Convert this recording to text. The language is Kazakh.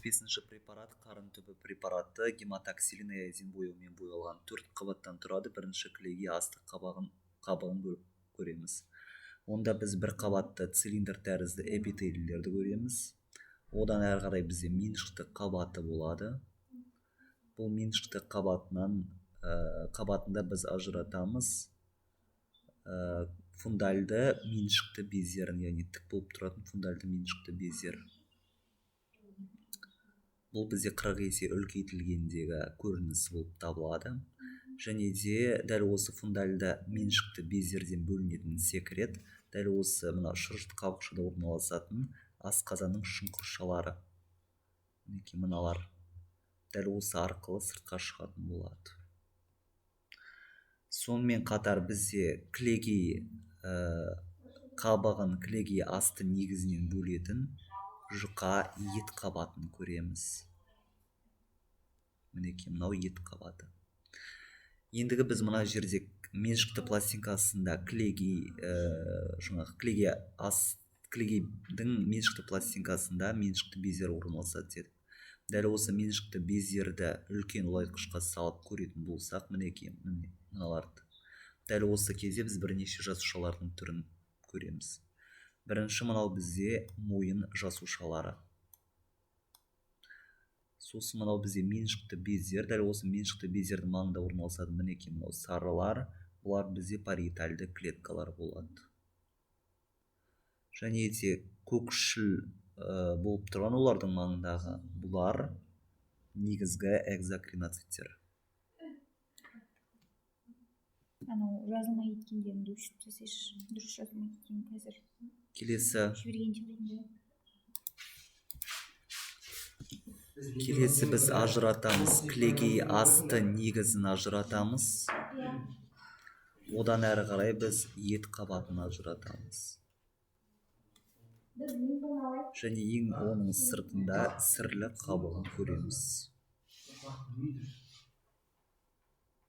35-ші препарат қарын түбі препараты гематоксилин иозин бояумен боялған 4 қабаттан тұрады. Бірінші кілегей астық қабығын көреміз. Онда біз бір қабатты цилиндр тәрізді эпителийлерді көреміз. Одан әрі қарай бізде меншікті қабаты болады. Бұл меншікті қабатында біз ажыратамыз фундальды меншікті бездерін, яғни тік болып тұратын фундальды меншікті бездер. Бұл бізде 40 есе үлкейтілгендегі көрінісі болып табылады. Және де дәл осы фундальды меншікті бездерден бөлінетін секрет, дәл осы мына шырышты қабықшада орналасатын асқазанның шұңқыршалары. Мінекей мыналар. Дәл осы арқылы сыртқа шығатын болады. Сонымен қатар бізде кілегей қабығын кілегей асты негізінен бөлетін жұқа ет қабатын көреміз. Мінекей мынау ет қабаты. Ендігі біз мына жерде меншікті пластинкасында кілегейдің меншікті пластинкасында меншікті бездер орналасады дедік. Дәл осы меншікті бездерді үлкен улайтқышқа салып көретін болсақ, мінекей мыналарды. Дәл осы кезде біз бірнеше жасушалардың түрін көреміз. Бірінші мынау бізде мойын жасушалары. Сосын мынау бізде меншікті бездер. Дәл осы меншікті бездердің маңында орналасады. Мінекей мынау сарылар. Бұлар бізде париетальды клеткалар болады. Және де көкшіл болып тұрған олардың маңындағы бұлар негізгі экзокриноциттер. Анау жазылмай кеткендерін өшіріп тастайшы. Дұрыс жазылмай кеткен қазір. Келесі біз ажыратамыз. Кілегей асты негізін ажыратамыз. Одан әрі қарай біз ет қабатын ажыратамыз. Және ең оның сыртында сірлі қабығын көреміз.